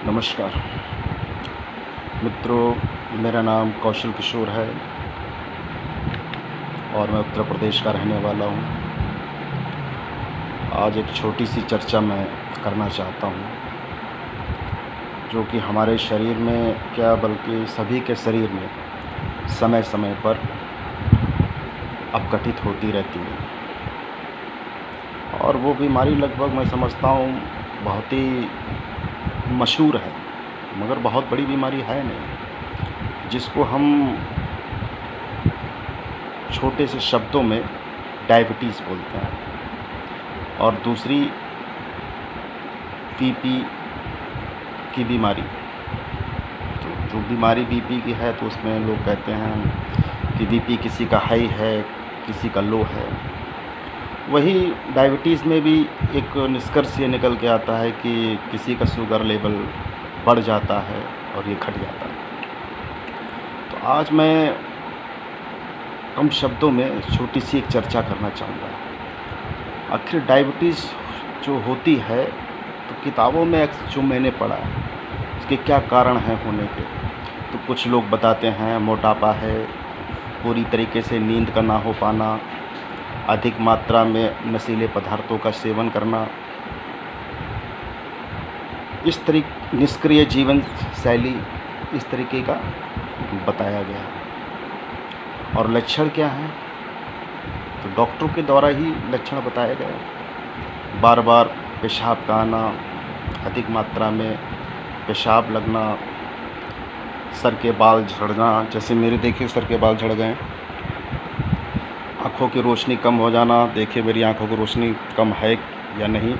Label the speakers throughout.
Speaker 1: नमस्कार मित्रों, मेरा नाम कौशल किशोर है और मैं उत्तर प्रदेश का रहने वाला हूँ। आज एक छोटी सी चर्चा मैं करना चाहता हूँ, जो कि हमारे शरीर में क्या बल्कि सभी के शरीर में समय समय पर अपघटित होती रहती है। और वो बीमारी लगभग मैं समझता हूँ बहुत ही मशहूर है, मगर बहुत बड़ी बीमारी है नहीं, जिसको हम छोटे से शब्दों में डायबिटीज़ बोलते हैं। और दूसरी बीपी की बीमारी, तो जो बीमारी बीपी की है तो उसमें लोग कहते हैं कि बीपी किसी का हाई है, किसी का लो है। वही डायबिटीज़ में भी एक निष्कर्ष ये निकल के आता है कि किसी का शुगर लेवल बढ़ जाता है और ये घट जाता है। तो आज मैं कम शब्दों में छोटी सी एक चर्चा करना चाहूँगा। आखिर डायबिटीज़ जो होती है, तो किताबों में जो मैंने पढ़ा है उसके क्या कारण हैं होने के। तो कुछ लोग बताते हैं मोटापा है, पूरी तरीके से नींद का ना हो पाना, अधिक मात्रा में नशीले पदार्थों का सेवन करना, इस निष्क्रिय जीवन शैली, इस तरीके का बताया गया है। और लक्षण क्या हैं, तो डॉक्टरों के द्वारा ही लक्षण बताए गए। बार बार पेशाब का आना, अधिक मात्रा में पेशाब लगना, सर के बाल झड़ना, जैसे मेरे देखिए सर के बाल झड़ गए। आँखों की रोशनी कम हो जाना, देखिए मेरी आँखों की रोशनी कम है या नहीं।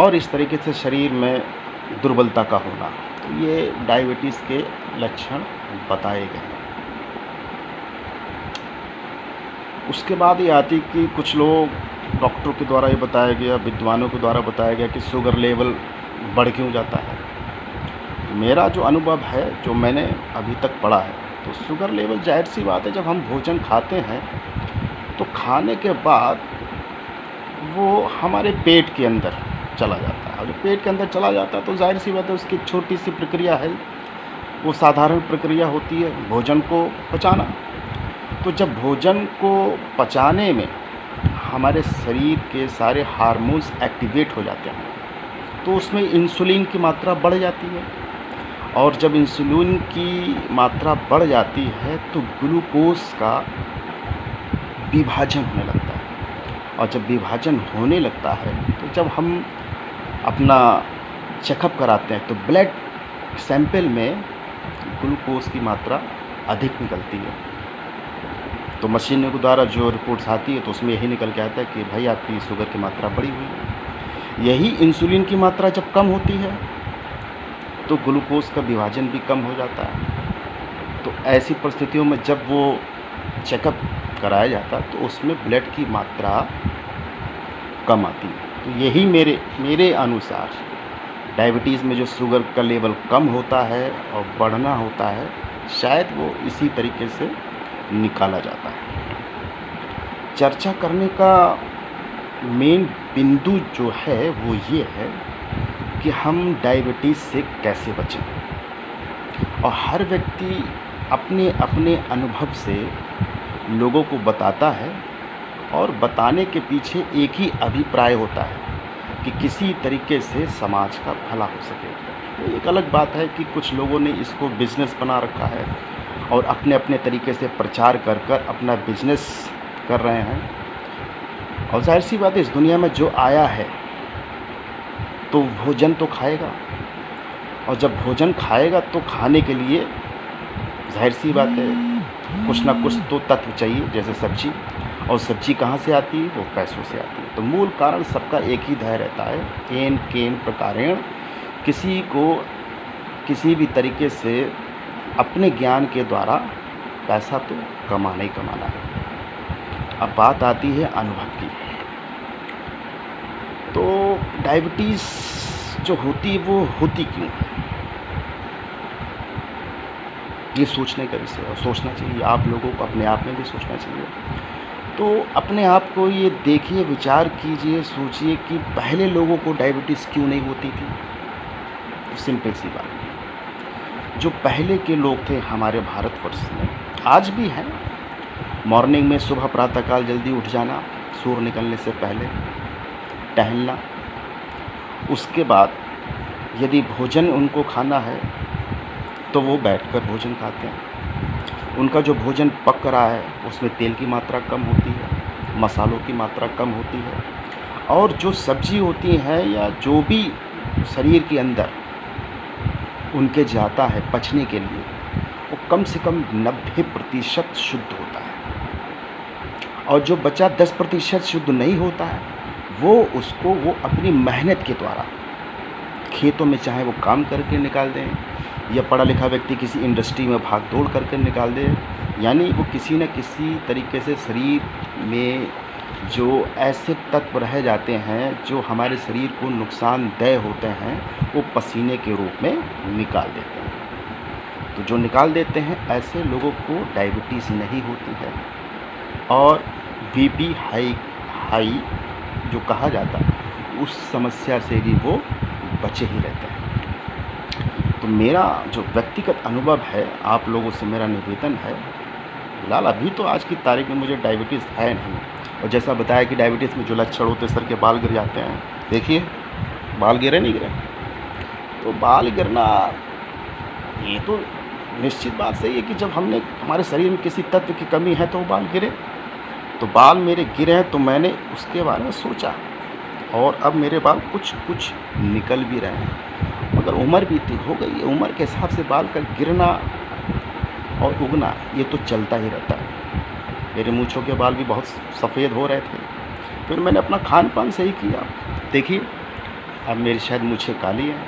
Speaker 1: और इस तरीके से शरीर में दुर्बलता का होना, तो ये डायबिटीज़ के लक्षण बताए गए हैं। उसके बाद ये आती कि कुछ लोग डॉक्टरों के द्वारा ये बताया गया, विद्वानों के द्वारा बताया गया कि शुगर लेवल बढ़ क्यों जाता है। मेरा जो अनुभव है, जो मैंने अभी तक पढ़ा है, तो शुगर लेवल जाहिर सी बात है, जब हम भोजन खाते हैं तो खाने के बाद वो हमारे पेट के अंदर चला जाता है। और जब पेट के अंदर चला जाता है तो जाहिर सी बात है उसकी छोटी सी प्रक्रिया है, वो साधारण प्रक्रिया होती है भोजन को पचाना। तो जब भोजन को पचाने में हमारे शरीर के सारे हार्मोन्स एक्टिवेट हो जाते हैं, तो उसमें इंसुलिन की मात्रा बढ़ जाती है। और जब इंसुलिन की मात्रा बढ़ जाती है तो ग्लूकोज का विभाजन होने लगता है। और जब विभाजन होने लगता है तो जब हम अपना चेकअप कराते हैं तो ब्लड सैंपल में ग्लूकोज की मात्रा अधिक निकलती है। तो मशीनों के द्वारा जो रिपोर्ट्स आती है तो उसमें यही निकल के आता है कि भाई आपकी शुगर की मात्रा बढ़ी हुई है। यही इंसुलिन की मात्रा जब कम होती है तो ग्लूकोज का विभाजन भी कम हो जाता है। तो ऐसी परिस्थितियों में जब वो चेकअप कराया जाता है तो उसमें ब्लड की मात्रा कम आती है। तो यही मेरे अनुसार डायबिटीज़ में जो शुगर का लेवल कम होता है और बढ़ना होता है, शायद वो इसी तरीके से निकाला जाता है। चर्चा करने का मेन बिंदु जो है वो ये है कि हम डायबिटीज़ से कैसे बचें। और हर व्यक्ति अपने अपने अनुभव से लोगों को बताता है, और बताने के पीछे एक ही अभिप्राय होता है कि किसी तरीके से समाज का भला हो सके। तो एक अलग बात है कि कुछ लोगों ने इसको बिज़नेस बना रखा है और अपने अपने तरीके से प्रचार कर कर अपना बिजनेस कर रहे हैं। और जाहिर सी बात है, इस दुनिया में जो आया है तो भोजन तो खाएगा, और जब भोजन खाएगा तो खाने के लिए जाहिर सी बात है कुछ ना कुछ तो तत्व चाहिए, जैसे सब्जी। और सब्जी कहाँ से आती है, वो पैसों से आती है। तो मूल कारण सबका एक ही ध्येय रहता है, केन केन प्रकारेण, किसी को किसी भी तरीके से अपने ज्ञान के द्वारा पैसा तो कमाना ही कमाना है। अब बात आती है अनुभव की। तो डायबिटीज़ जो होती है वो होती क्यों है, ये सोचने का विषय है। और सोचना चाहिए, आप लोगों को अपने आप में भी सोचना चाहिए। तो अपने आप को ये देखिए, विचार कीजिए, सोचिए कि पहले लोगों को डायबिटीज़ क्यों नहीं होती थी। तो सिंपल सी बात, जो पहले के लोग थे हमारे भारतवर्ष में, आज भी हैं, मॉर्निंग में सुबह प्रातःकाल जल्दी उठ जाना, सूर्य निकलने से पहले टहलना, उसके बाद यदि भोजन उनको खाना है तो वो बैठकर भोजन खाते हैं। उनका जो भोजन पक रहा है उसमें तेल की मात्रा कम होती है, मसालों की मात्रा कम होती है, और जो सब्ज़ी होती है या जो भी शरीर के अंदर उनके जाता है पचने के लिए, वो कम से कम 90% शुद्ध होता है। और जो बचा 10% शुद्ध नहीं होता है, वो वो अपनी मेहनत के द्वारा खेतों में चाहे वो काम करके निकाल दें, या पढ़ा लिखा व्यक्ति किसी इंडस्ट्री में भाग दौड़ करके निकाल दे, यानी वो किसी न किसी तरीके से शरीर में जो ऐसे तत्व रह जाते हैं जो हमारे शरीर को नुकसानदेह होते हैं, वो पसीने के रूप में निकाल देते हैं। तो जो निकाल देते हैं, ऐसे लोगों को डायबिटीज़ नहीं होती है, और बीपी हाई जो कहा जाता है, उस समस्या से भी वो बचे ही रहते हैं। तो मेरा जो व्यक्तिगत अनुभव है, आप लोगों से मेरा निवेदन है, फिलहाल अभी तो आज की तारीख में मुझे डायबिटीज़ है नहीं, और जैसा बताया कि डायबिटीज़ में जो लक्षण होते हैं, सर के बाल गिर जाते हैं, देखिए बाल गिरे नहीं गिरे, तो बाल गिरना ये तो निश्चित बात सही है कि जब हमारे शरीर में किसी तत्व की कमी है तो वो बाल गिरे। तो बाल मेरे गिरे हैं, तो मैंने उसके बारे में सोचा, और अब मेरे बाल कुछ कुछ निकल भी रहे हैं, मगर उम्र भी इतनी हो गई है, उम्र के हिसाब से बाल का गिरना और उगना ये तो चलता ही रहता है। मेरे मूँछों के बाल भी बहुत सफ़ेद हो रहे थे, फिर मैंने अपना खान पान सही किया, देखिए अब मेरी शायद मूँछें काली हैं।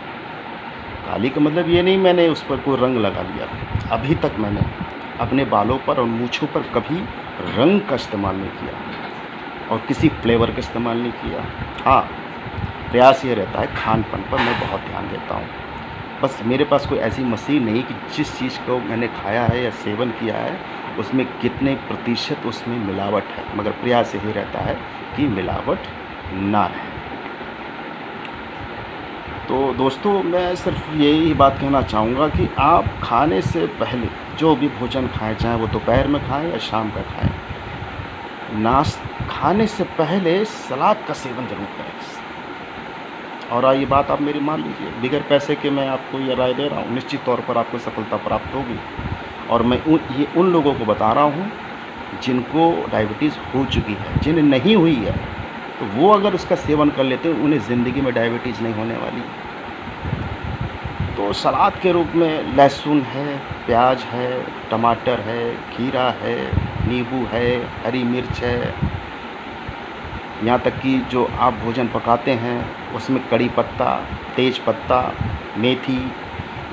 Speaker 1: काली का मतलब ये नहीं मैंने उस पर कोई रंग लगा लिया, अभी तक मैंने अपने बालों पर और मूँछों पर कभी रंग का इस्तेमाल नहीं किया, और किसी फ्लेवर का इस्तेमाल नहीं किया। हाँ, प्रयास ये रहता है खान पान पर मैं बहुत ध्यान देता हूँ। बस मेरे पास कोई ऐसी मशीन नहीं कि जिस चीज़ को मैंने खाया है या सेवन किया है उसमें कितने प्रतिशत उसमें मिलावट है, मगर प्रयास यही रहता है कि मिलावट ना रहे। तो दोस्तों, मैं सिर्फ यही बात कहना चाहूँगा कि आप खाने से पहले जो भी भोजन खाएं, चाहे वो दोपहर में खाएं या शाम का खाएं, खाने से पहले सलाद का सेवन ज़रूर करें। और ये बात आप मेरी मान लीजिए, बगैर पैसे के मैं आपको ये राय दे रहा हूँ, निश्चित तौर पर आपको सफलता प्राप्त होगी। और मैं उन लोगों को बता रहा हूँ जिनको डायबिटीज़ हो चुकी है, जिन्हें नहीं हुई है, तो वो अगर उसका सेवन कर लेते हैं, उन्हें ज़िंदगी में डायबिटीज़ नहीं होने वाली। तो सलाद के रूप में लहसुन है, प्याज है, टमाटर है, खीरा है, नींबू है, हरी मिर्च है, यहाँ तक कि जो आप भोजन पकाते हैं उसमें कड़ी पत्ता, तेज पत्ता, मेथी,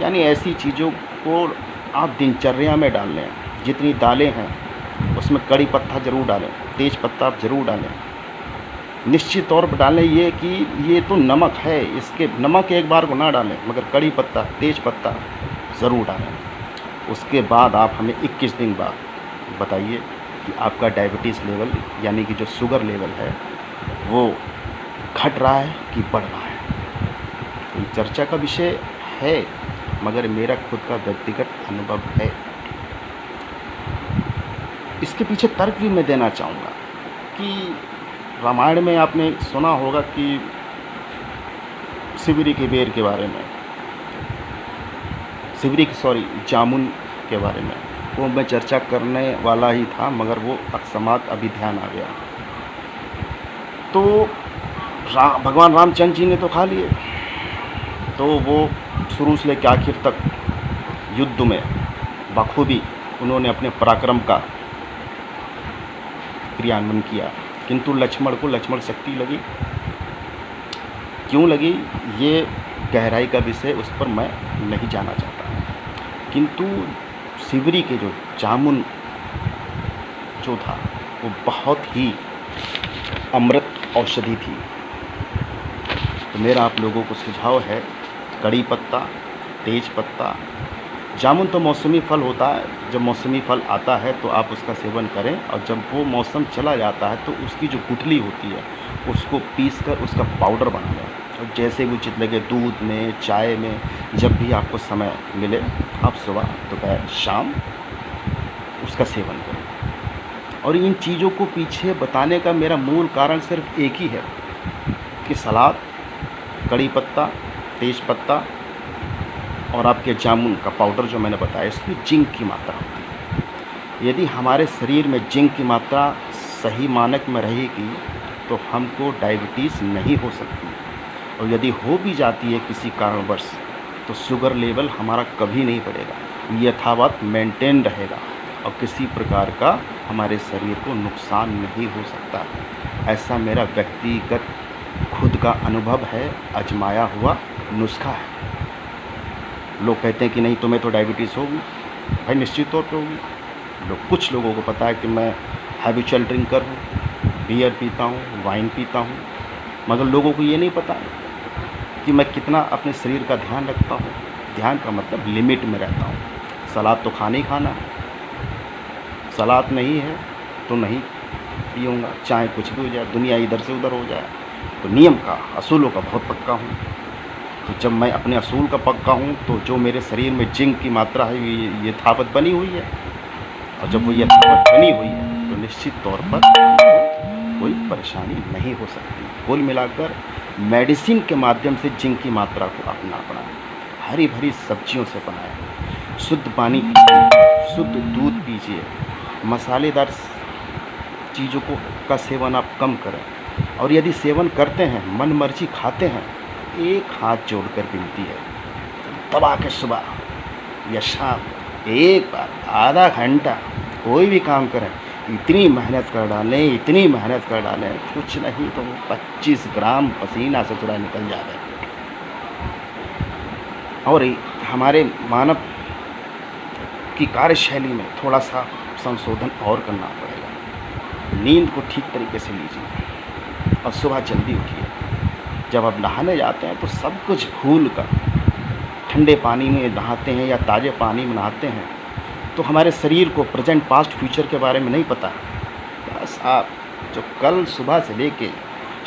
Speaker 1: यानी ऐसी चीज़ों को आप दिनचर्या में डाल लें। जितनी दालें हैं उसमें कड़ी पत्ता ज़रूर डालें, तेज पत्ता आप ज़रूर डालें, निश्चित तौर पर डालें। ये कि ये तो नमक है, इसके नमक एक बार को ना डालें, मगर कड़ी पत्ता, तेज पत्ता ज़रूर डालें। उसके बाद आप हमें 21 दिन बाद बताइए कि आपका डायबिटीज़ लेवल यानी कि जो शुगर लेवल है वो घट रहा है कि बढ़ रहा है। तो चर्चा का विषय है, मगर मेरा खुद का व्यक्तिगत अनुभव है। इसके पीछे तर्क भी मैं देना चाहूँगा कि रामायण में आपने सुना होगा कि शिवरी के बेर के बारे में, जामुन के बारे में, वो मैं चर्चा करने वाला ही था, मगर वो अकस्मात अभी ध्यान आ गया। तो भगवान रामचंद्र जी ने तो खा लिए, तो वो शुरू से लेकर आखिर तक युद्ध में बखूबी उन्होंने अपने पराक्रम का क्रियान्वयन किया, किंतु लक्ष्मण शक्ति लगी। क्यों लगी, ये गहराई का विषय, उस पर मैं नहीं जाना चाहता। किंतु शिवरी के जो जामुन जो था वो बहुत ही अमृत औषधि थी। तो मेरा आप लोगों को सुझाव है, कड़ी पत्ता, तेज पत्ता, जामुन तो मौसमी फल होता है, जब मौसमी फल आता है तो आप उसका सेवन करें, और जब वो मौसम चला जाता है तो उसकी जो गुठली होती है उसको पीसकर उसका पाउडर बना लें और जैसे भी उचित लगे दूध में, चाय में, जब भी आपको समय मिले आप सुबह, दोपहर, शाम उसका सेवन करें। और इन चीज़ों को पीछे बताने का मेरा मूल कारण सिर्फ एक ही है कि सलाद, कड़ी पत्ता, तेज पत्ता और आपके जामुन का पाउडर जो मैंने बताया, इसमें जिंक की मात्रा होती है। यदि हमारे शरीर में जिंक की मात्रा सही मानक में रहेगी तो हमको डायबिटीज़ नहीं हो सकती, और यदि हो भी जाती है किसी कारणवश तो शुगर लेवल हमारा कभी नहीं बढ़ेगा, यथावत मेंटेन रहेगा और किसी प्रकार का हमारे शरीर को नुकसान नहीं हो सकता। ऐसा मेरा व्यक्तिगत खुद का अनुभव है, आजमाया हुआ नुस्खा है। लोग कहते हैं कि नहीं तुम्हें तो डायबिटीज़ होगी, भाई निश्चित तौर पे होगी। कुछ लोगों को पता है कि मैं हैबिचुअल ड्रिंकर हूँ, बियर पीता हूँ, वाइन पीता हूँ, मगर लोगों को ये नहीं पता कि मैं कितना अपने शरीर का ध्यान रखता हूँ। ध्यान का मतलब लिमिट में रहता हूँ। सलाद तो खाना ही खाना है, सलाद नहीं है तो नहीं पीऊँगा, चाहे कुछ भी हो जाए, दुनिया इधर से उधर हो जाए। तो नियम का, असूलों का बहुत पक्का हूँ। तो जब मैं अपने असूल का पक्का हूँ तो जो मेरे शरीर में जिंक की मात्रा है ये यथावत बनी हुई है, और जब वो यथावत बनी हुई है तो निश्चित तौर पर कोई परेशानी नहीं हो सकती। कुल मिलाकर मेडिसिन के माध्यम से जिंक की मात्रा को अपना बनाएं, हरी भरी सब्जियों से बनाएं, शुद्ध पानी पीजिए, शुद्ध दूध पीजिए, मसालेदार चीज़ों का सेवन आप कम करें। और यदि सेवन करते हैं, मन मर्जी खाते हैं, एक हाथ जोड़कर विनती है, दबा के सुबह या शाम एक बार आधा घंटा कोई भी काम करें, इतनी मेहनत कर डालें, इतनी मेहनत कर डालें, कुछ नहीं तो 25 ग्राम पसीना से पूरा निकल जाए। और हमारे मानव की कार्यशैली में थोड़ा सा संशोधन और करना पड़ेगा। नींद को ठीक तरीके से लीजिए और सुबह जल्दी उठिए। जब आप नहाने जाते हैं तो सब कुछ भूल कर ठंडे पानी में नहाते हैं या ताज़े पानी में नहाते हैं तो हमारे शरीर को प्रेजेंट, पास्ट, फ्यूचर के बारे में नहीं पता। बस आप जो कल सुबह से लेके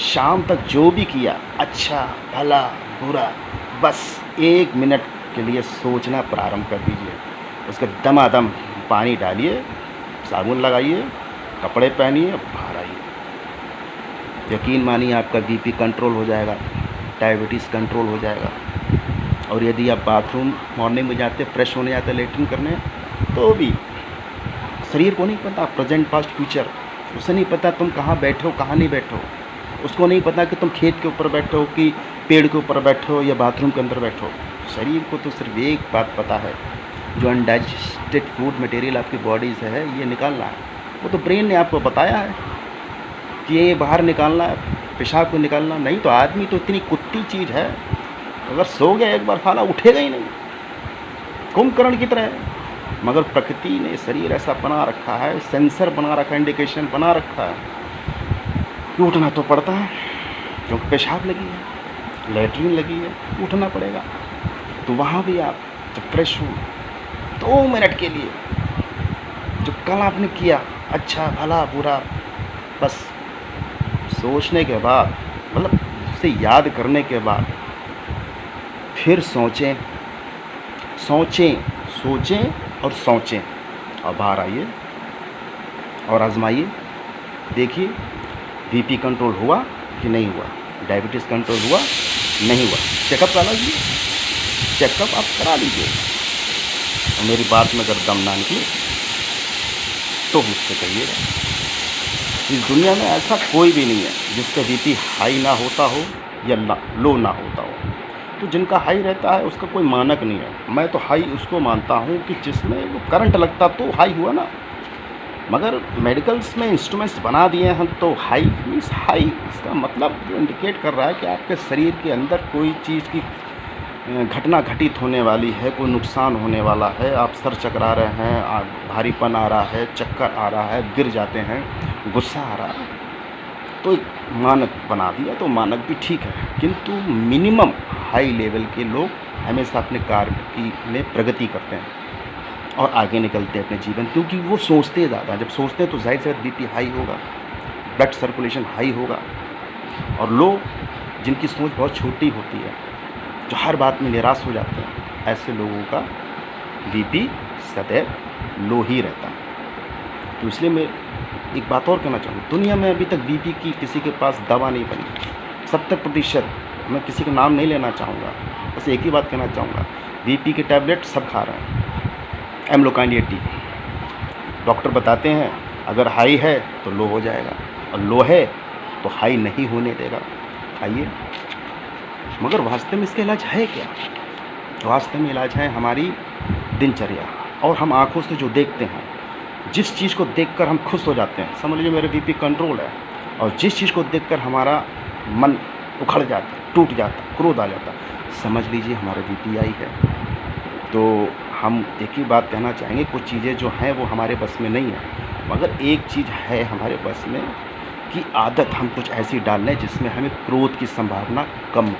Speaker 1: शाम तक जो भी किया, अच्छा भला बुरा, बस 1 मिनट के लिए सोचना प्रारंभ कर दीजिए। उसके दमादम पानी डालिए, साबुन लगाइए, कपड़े पहनिए, बाहर आइए। यकीन मानिए आपका बीपी कंट्रोल हो जाएगा, डायबिटीज़ कंट्रोल हो जाएगा। और यदि आप बाथरूम मॉर्निंग में जाते, फ्रेश होने जाते, लेटरिन करने, तो भी शरीर को नहीं पता प्रेजेंट, पास्ट, फ्यूचर, उसे नहीं पता तुम कहाँ बैठे हो, कहाँ नहीं बैठे हो। उसको नहीं पता कि तुम खेत के ऊपर बैठे हो कि पेड़ के ऊपर बैठे हो या बाथरूम के अंदर बैठे हो। शरीर को तो सिर्फ एक बात पता है, जो अनडाइजेस्टेड फूड मटेरियल आपकी बॉडी से है ये निकालना है। वो तो ब्रेन ने आपको बताया है कि ये बाहर निकालना है, पेशाब को निकालना। नहीं तो आदमी तो इतनी कुत्ती चीज़ है, अगर सो गया एक बार फाला उठेगा ही नहीं, कुंभकर्ण की तरह है। मगर प्रकृति ने शरीर ऐसा बना रखा है, सेंसर बना रखा है, इंडिकेशन बना रखा है कि उठना तो पड़ता है, क्योंकि पेशाब लगी है, लेटरिन लगी है, उठना पड़ेगा। तो वहाँ भी आप जब फ्रेश हो 2 मिनट के लिए जो कल आपने किया, अच्छा भला बुरा, बस सोचने के बाद, मतलब उसे याद करने के बाद फिर सोचें और सोचें और बाहर आइए और आजमाइए। देखिए बीपी कंट्रोल हुआ कि नहीं हुआ, डायबिटीज़ कंट्रोल हुआ नहीं हुआ। चेकअप करा लीजिए, चेकअप आप करा लीजिए। और मेरी बात में अगर दम ना निकले तो मुझसे कहिएगा। इस दुनिया में ऐसा कोई भी नहीं है जिसका बीपी हाई ना होता हो या लो ना होता हो। तो जिनका हाई रहता है उसका कोई मानक नहीं है। मैं तो हाई उसको मानता हूँ कि जिसमें वो करंट लगता तो हाई हुआ ना। मगर मेडिकल्स में इंस्ट्रूमेंट्स बना दिए हैं तो हाई मीन्स हाई, इसका मतलब जो इंडिकेट कर रहा है कि आपके शरीर के अंदर कोई चीज़ की घटना घटित होने वाली है, कोई नुकसान होने वाला है। आप सर चकरा रहे हैं, भारीपन आ रहा है, चक्कर आ रहा है, गिर जाते हैं, गुस्सा आ रहा है, तो एक मानक बना दिया तो मानक भी ठीक है। किंतु मिनिमम हाई लेवल के लोग हमेशा अपने कार्य में प्रगति करते हैं और आगे निकलते हैं अपने जीवन, क्योंकि वो सोचते ज़्यादा। जब सोचते हैं तो जाहिर सी बात बीपी हाई होगा, ब्लड सर्कुलेशन हाई होगा और लो जिनकी सोच बहुत छोटी होती है, जो हर बात में निराश हो जाते हैं, ऐसे लोगों का बीपी सदैव लो ही रहता है। तो इसलिए मैं एक बात और कहना चाहूँगा, दुनिया में अभी तक बीपी की किसी के पास दवा नहीं बनी 70%। मैं किसी का नाम नहीं लेना चाहूँगा, बस एक ही बात कहना चाहूँगा, बीपी के टैबलेट सब खा रहे हैं, एम्लोकाइन 80। डॉक्टर बताते हैं अगर हाई है तो लो हो जाएगा, और लो है तो हाई नहीं होने देगा, खाइए। मगर वास्तव में इसका इलाज है क्या? वास्तव में इलाज है हमारी दिनचर्या, और हम आँखों से जो देखते हैं, जिस चीज़ को देखकर हम खुश हो जाते हैं, समझ लीजिए मेरा बीपी कंट्रोल है, और जिस चीज़ को देखकर हमारा मन उखड़ जाता है, टूट जाता है, क्रोध आ जाता है, समझ लीजिए हमारा बीपी आई है। तो हम एक ही बात कहना चाहेंगे, कुछ चीज़ें जो हैं वो हमारे बस में नहीं है, मगर एक चीज़ है हमारे बस में कि आदत हम कुछ ऐसी डाल लें जिसमें हमें क्रोध की संभावना कम हो।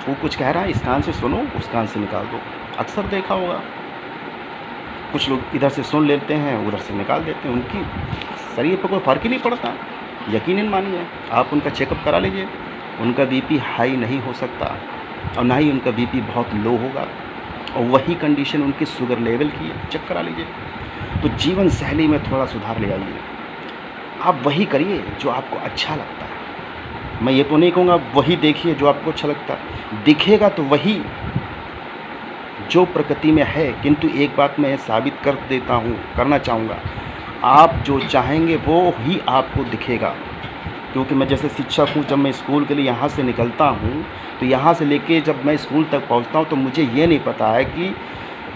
Speaker 1: वो कुछ कह रहा है, इस कान से सुनो, उस कान से निकाल दो। अक्सर देखा होगा, कुछ लोग इधर से सुन लेते हैं, उधर से निकाल देते हैं, उनकी शरीर पर कोई फ़र्क ही नहीं पड़ता। यकीनन मानिए, आप उनका चेकअप करा लीजिए, उनका बीपी हाई नहीं हो सकता, और ना ही उनका बीपी बहुत लो होगा, और वही कंडीशन उनके शुगर लेवल की है, चेक करा लीजिए। तो जीवन शैली में थोड़ा सुधार ले आइए, आप वही करिए जो आपको अच्छा लगता है। मैं ये तो नहीं कहूँगा वही देखिए जो आपको अच्छा लगता है, दिखेगा तो वही जो प्रकृति में है, किंतु एक बात मैं साबित कर देता हूँ, करना चाहूँगा, आप जो चाहेंगे वो ही आपको दिखेगा। क्योंकि मैं जैसे शिक्षक हूँ, जब मैं स्कूल के लिए यहाँ से निकलता हूँ, तो यहाँ से लेके जब मैं स्कूल तक पहुँचता हूँ तो मुझे ये नहीं पता है कि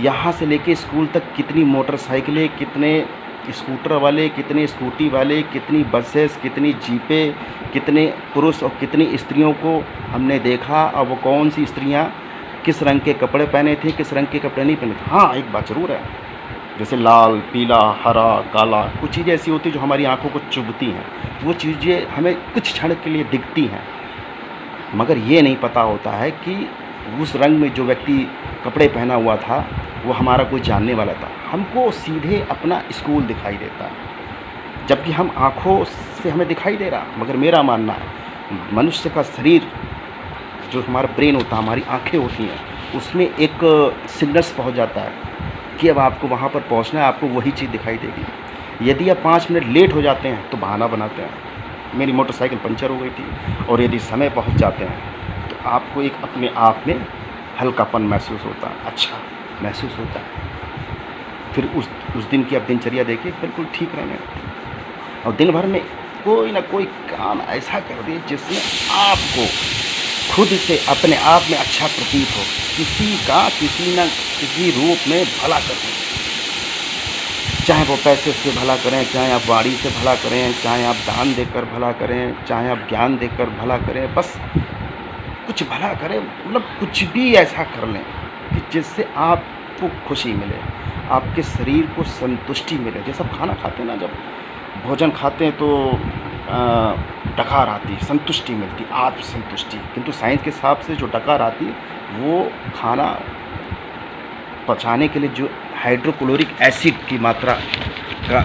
Speaker 1: यहाँ से लेके स्कूल तक कितनी मोटरसाइकिलें, कितने स्कूटर वाले, कितने स्कूटी वाले, कितनी बसेस, कितनी जीपें, कितने पुरुष और कितनी स्त्रियों को हमने देखा, और वो कौन सी स्त्रियाँ किस रंग के कपड़े पहने थे, किस रंग के कपड़े नहीं पहने थे। हाँ, एक बात ज़रूर है, जैसे लाल, पीला, हरा, काला, कुछ चीज़ें ऐसी होती हैं जो हमारी आँखों को चुभती हैं, वो चीज़ें हमें कुछ क्षण के लिए दिखती हैं, मगर ये नहीं पता होता है कि उस रंग में जो व्यक्ति कपड़े पहना हुआ था वो हमारा कोई जानने वाला था। हमको सीधे अपना स्कूल दिखाई देता है, जबकि हम आँखों से हमें दिखाई दे रहा। मगर मेरा मानना है, मनुष्य का शरीर, जो हमारा ब्रेन होता है, हमारी आँखें होती हैं, उसमें एक सिग्नल्स पहुँच जाता है कि अब आपको वहाँ पर पहुँचना है, आपको वही चीज़ दिखाई देगी। यदि आप 5 मिनट लेट हो जाते हैं तो बहाना बनाते हैं, मेरी मोटरसाइकिल पंचर हो गई थी, और यदि समय पहुँच जाते हैं तो आपको एक अपने आप में हल्कापन महसूस होता है, अच्छा महसूस होता है। फिर उस दिन की आप दिनचर्या देखिए, बिल्कुल ठीक रहने, और दिन भर में कोई ना कोई काम ऐसा कर दिए जिसमें आपको खुद से अपने आप में अच्छा प्रतीत हो, किसी का किसी रूप में भला करने, चाहे वो पैसे से भला करें, चाहे आप वाणी से भला करें, चाहे आप दान देकर भला करें, चाहे आप ज्ञान देकर भला करें, बस कुछ भला करें, मतलब कुछ भी ऐसा कर लें कि जिससे आपको खुशी मिले, आपके शरीर को संतुष्टि मिले। जैसे आप खाना खाते हैं ना, जब भोजन खाते हैं तो डकार आती है, संतुष्टि मिलती, आत्मसंतुष्टि। किंतु साइंस के हिसाब से जो डकार आती है वो खाना पचाने के लिए जो हाइड्रोक्लोरिक एसिड की मात्रा का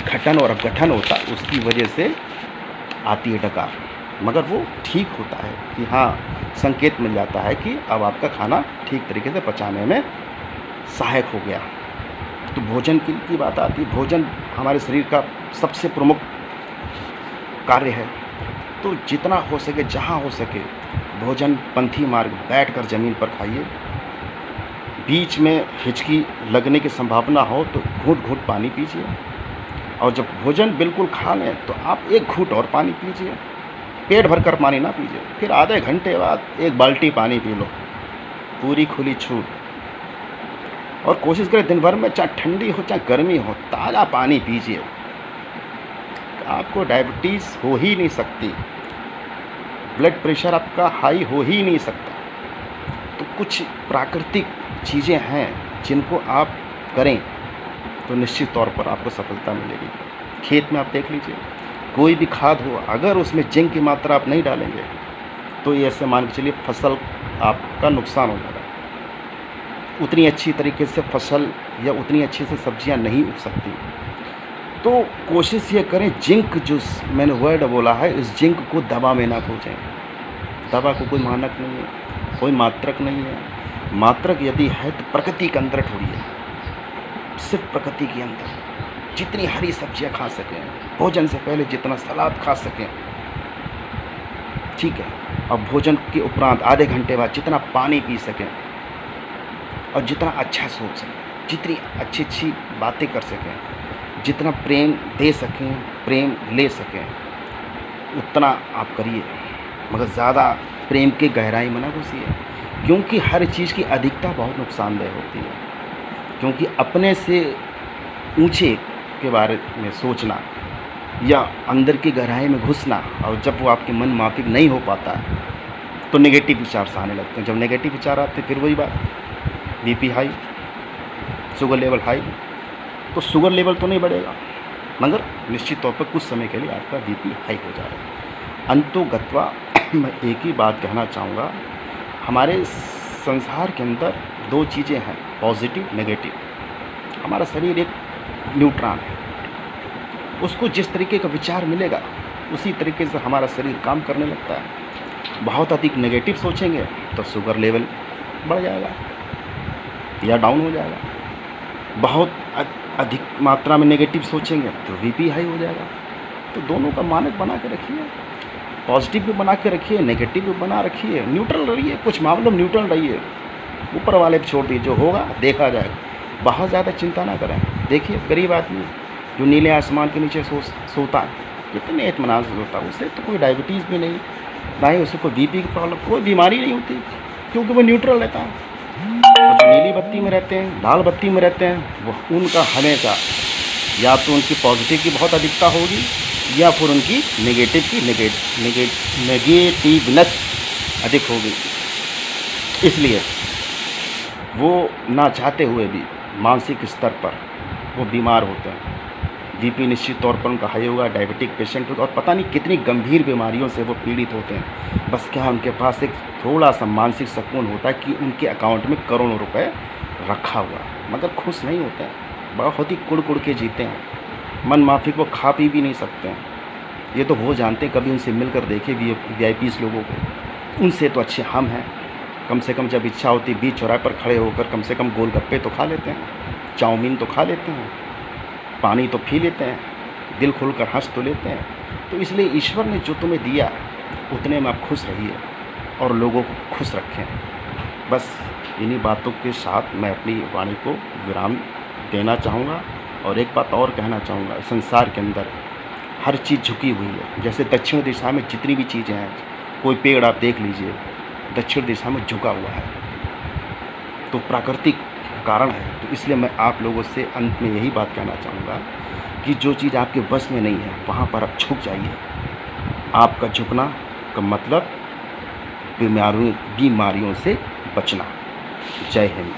Speaker 1: घटन और अपघटन होता है, उसकी वजह से आती है डकार। मगर वो ठीक होता है कि हाँ, संकेत मिल जाता है कि अब आपका खाना ठीक तरीके से पचाने में सहायक हो गया। तो भोजन की बात आती है, भोजन हमारे शरीर का सबसे प्रमुख कार्य है। तो जितना हो सके, जहाँ हो सके, भोजन पंथी मार्ग बैठकर ज़मीन पर खाइए। बीच में हिचकी लगने की संभावना हो तो घूंट घूंट पानी पीजिए, और जब भोजन बिल्कुल खा लें तो आप एक घूंट और पानी पीजिए, पेट भरकर पानी ना पीजिए। फिर आधे घंटे बाद 1 बाल्टी पानी पी लो, पूरी खुली छूट। और कोशिश करें दिन भर में, चाहे ठंडी हो चाहे गर्मी हो, ताज़ा पानी पीजिए। आपको डायबिटीज़ हो ही नहीं सकती, ब्लड प्रेशर आपका हाई हो ही नहीं सकता। तो कुछ प्राकृतिक चीज़ें हैं जिनको आप करें तो निश्चित तौर पर आपको सफलता मिलेगी। खेत में आप देख लीजिए, कोई भी खाद हो, अगर उसमें जिंक की मात्रा आप नहीं डालेंगे तो ये ऐसे मान के चलिए फसल आपका नुकसान हो जाएगा। उतनी अच्छी तरीके से फसल या उतनी अच्छी से सब्जियां नहीं उग सकती। तो कोशिश ये करें, जिंक जो मैंने वर्ड बोला है, इस जिंक को दवा में ना खोजें। दवा को कोई मानक नहीं है, कोई मात्रक नहीं है। मात्रक यदि है तो प्रकृति के अंदर ढूँढिए, सिर्फ प्रकृति के अंदर। जितनी हरी सब्जियां खा सकें, भोजन से पहले जितना सलाद खा सकें, ठीक है, और भोजन के उपरांत आधे घंटे बाद जितना पानी पी सकें, और जितना अच्छा सोच सकें, जितनी अच्छी अच्छी बातें कर सकें, जितना प्रेम दे सकें, प्रेम ले सकें, उतना आप करिए। मगर ज़्यादा प्रेम की गहराई में ना घुसिए, क्योंकि हर चीज़ की अधिकता बहुत नुकसानदेह होती है। क्योंकि अपने से ऊंचे के बारे में सोचना या अंदर की गहराई में घुसना, और जब वो आपके मन माफिक नहीं हो पाता है तो नेगेटिव विचार से आने लगते हैं। जब नेगेटिव विचार आते हैं फिर वही बात, BP high, sugar level high. तो शुगर लेवल तो नहीं बढ़ेगा, मगर निश्चित तौर पर कुछ समय के लिए आपका बीपी हाई हो जाएगा। अंतोगत्वा मैं एक ही बात कहना चाहूँगा, हमारे संसार के अंदर दो चीज़ें हैं, पॉजिटिव नेगेटिव। हमारा शरीर एक न्यूट्रॉन है, उसको जिस तरीके का विचार मिलेगा उसी तरीके से हमारा शरीर काम करने लगता है। बहुत अधिक नेगेटिव सोचेंगे तो शुगर लेवल बढ़ जाएगा या डाउन हो जाएगा। बहुत अधिक मात्रा में नेगेटिव सोचेंगे तो बीपी हाई हो जाएगा। तो दोनों का मानक बना के रखिए, पॉजिटिव भी बना के रखिए, नेगेटिव भी बना रखिए, न्यूट्रल रहिए। कुछ मामलों में न्यूट्रल रहिए, ऊपर वाले पे छोड़ दीजिए, जो होगा देखा जाएगा। बहुत ज़्यादा चिंता ना करें। देखिए गरीब आदमी जो नीले आसमान के नीचे सोता है, कितने इत्मीनान से सोता है, उससे तो कोई डायबिटीज़ भी नहीं, ना ही उससे कोई बीपी की प्रॉब्लम, कोई बीमारी नहीं होती, क्योंकि वो न्यूट्रल रहता है। और जो नीली बत्ती में रहते हैं, लाल बत्ती में रहते हैं, वो उनका हमेशा या तो उनकी पॉजिटिव की बहुत अधिकता होगी या फिर उनकी नेगेटिव की नेगेटिवनेस अधिक होगी। इसलिए वो ना चाहते हुए भी मानसिक स्तर पर वो बीमार होते हैं। बीपी निश्चित तौर पर उनका हाई होगा, डायबिटिक पेशेंट होगा, और पता नहीं कितनी गंभीर बीमारियों से वो पीड़ित होते हैं। बस क्या उनके पास एक थोड़ा सा मानसिक सुकून होता है कि उनके अकाउंट में करोड़ों रुपए रखा हुआ, मगर खुश नहीं होते हैं, बहुत ही कुड़ के जीते हैं। मन माफिक वो खा पी भी नहीं सकते हैं। ये तो वो जानते हैं, कभी उनसे मिलकर देखे VIP लोगों को, उनसे तो अच्छे हम हैं। कम से कम जब इच्छा होती बीच चौराहे पर खड़े होकर कम से कम गोलगप्पे तो खा लेते हैं, चाउमीन तो खा लेते हैं, पानी तो पी लेते हैं, दिल खोलकर हंस तो लेते हैं। तो इसलिए ईश्वर ने जो तुम्हें दिया उतने में आप खुश रहिए और लोगों को खुश रखें। बस इन्हीं बातों के साथ मैं अपनी वाणी को विराम देना चाहूँगा। और एक बात और कहना चाहूँगा, संसार के अंदर हर चीज़ झुकी हुई है। जैसे दक्षिण दिशा में जितनी भी चीज़ें हैं, कोई पेड़ आप देख लीजिए दक्षिण दिशा में झुका हुआ है, तो प्राकृतिक कारण है। तो इसलिए मैं आप लोगों से अंत में यही बात कहना चाहूँगा कि जो चीज़ आपके बस में नहीं है वहाँ पर आप झुक जाइए। आपका झुकना का मतलब बीमारियों से बचना। जय हिंद।